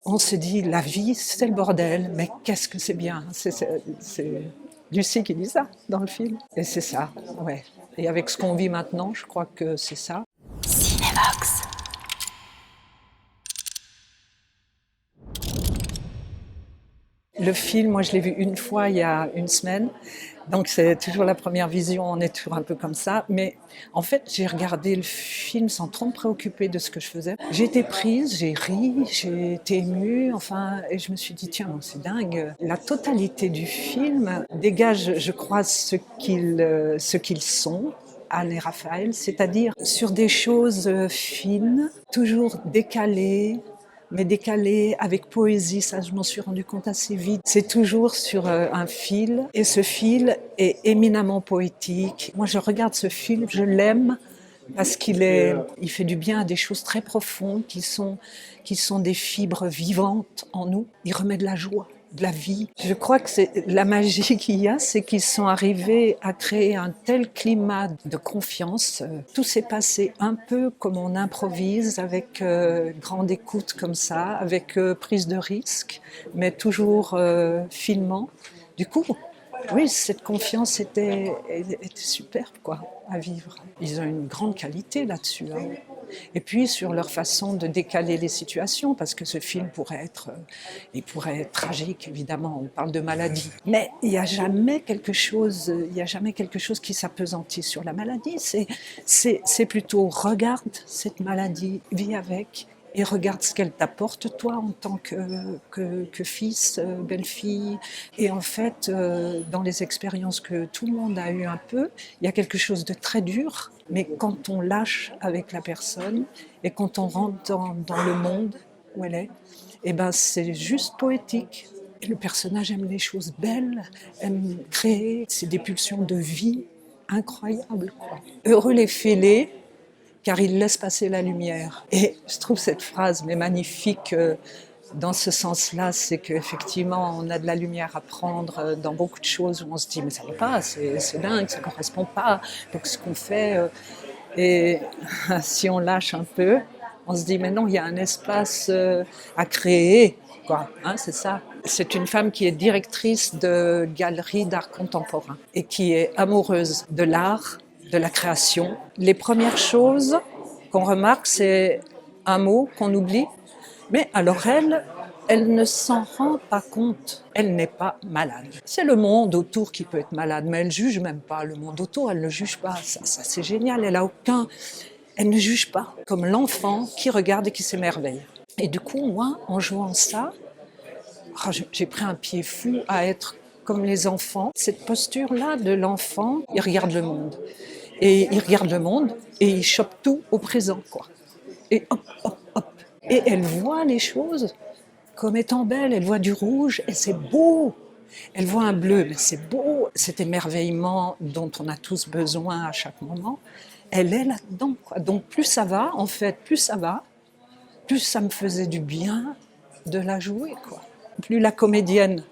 On se dit: «La vie, c'est le bordel, mais qu'est-ce que c'est bien!» C'est Lucie qui dit ça dans le film et c'est ça, ouais, et avec ce qu'on vit maintenant, je crois que c'est ça. Cinévox. Le film, moi je l'ai vu une fois il y a une semaine, donc c'est toujours la première vision, on est toujours un peu comme ça, mais en fait j'ai regardé le film sans trop me préoccuper de ce que je faisais. J'ai été prise, j'ai ri, j'ai été émue, enfin, et je me suis dit tiens, c'est dingue. La totalité du film dégage, je crois, ce qu'ils sont, Anne et Raphaël, c'est-à-dire sur des choses fines, toujours décalées, mais décalé avec poésie, ça je m'en suis rendu compte assez vite. C'est toujours sur un fil, et ce fil est éminemment poétique. Moi je regarde ce film, je l'aime parce il fait du bien à des choses très profondes qui sont des fibres vivantes en nous. Il remet de la joie, de la vie. Je crois que c'est la magie qu'il y a, c'est qu'ils sont arrivés à créer un tel climat de confiance. Tout s'est passé un peu comme on improvise, avec grande écoute comme ça, avec prise de risque, mais toujours finement. Du coup, oui, cette confiance était superbe, quoi, à vivre. Ils ont une grande qualité là-dessus, hein. Et puis sur leur façon de décaler les situations, parce que ce film il pourrait être tragique, évidemment, on parle de maladie. Mais il n'y a jamais quelque chose qui s'appesantit sur la maladie. C'est plutôt regarde cette maladie, vis avec, et regarde ce qu'elle t'apporte, toi, en tant que fils, belle-fille. Et en fait, dans les expériences que tout le monde a eues un peu, il y a quelque chose de très dur, mais quand on lâche avec la personne et quand on rentre dans le monde où elle est, eh ben, c'est juste poétique. Et le personnage aime les choses belles, aime créer, c'est des pulsions de vie incroyables, quoi. Heureux les fêlés, car il laisse passer la lumière. Et je trouve cette phrase mais magnifique dans ce sens-là, c'est qu'effectivement on a de la lumière à prendre dans beaucoup de choses où on se dit mais ça ne va pas, c'est dingue, ça ne correspond pas, donc ce qu'on fait, et si on lâche un peu, on se dit mais non, il y a un espace à créer, quoi, hein, c'est ça. C'est une femme qui est directrice de galerie d'art contemporain et qui est amoureuse de l'art, de la création. Les premières choses qu'on remarque, c'est un mot qu'on oublie, mais alors elle ne s'en rend pas compte. Elle n'est pas malade. C'est le monde autour qui peut être malade, mais elle juge même pas. Le monde autour, elle ne juge pas. Ça c'est génial. Elle ne juge pas. Comme l'enfant qui regarde et qui s'émerveille. Et du coup, moi, en jouant ça, j'ai pris un pied fou à être comme les enfants. Cette posture-là de l'enfant, il regarde le monde. Et il regarde le monde et il chope tout au présent, quoi. Et hop, hop, hop. Et elle voit les choses comme étant belles. Elle voit du rouge et c'est beau. Elle voit un bleu, mais c'est beau. Cet émerveillement dont on a tous besoin à chaque moment, elle est là-dedans, quoi. Donc plus ça va, en fait, plus ça me faisait du bien de la jouer, quoi. Plus la comédienne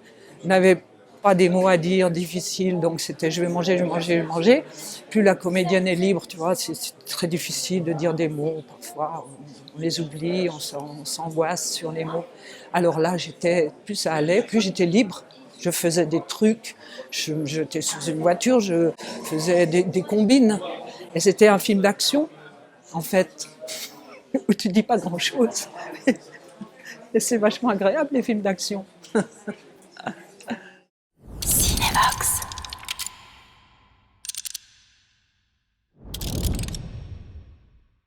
n'avait pas des mots à dire difficiles, donc c'était je vais manger. Plus la comédienne est libre, tu vois, c'est très difficile de dire des mots, parfois on les oublie, on s'angoisse sur les mots. Alors là, plus ça allait, plus j'étais libre. Je faisais des trucs, j'étais sous une voiture, je faisais des combines. Et c'était un film d'action, en fait, où tu dis pas grand-chose. Et c'est vachement agréable, les films d'action.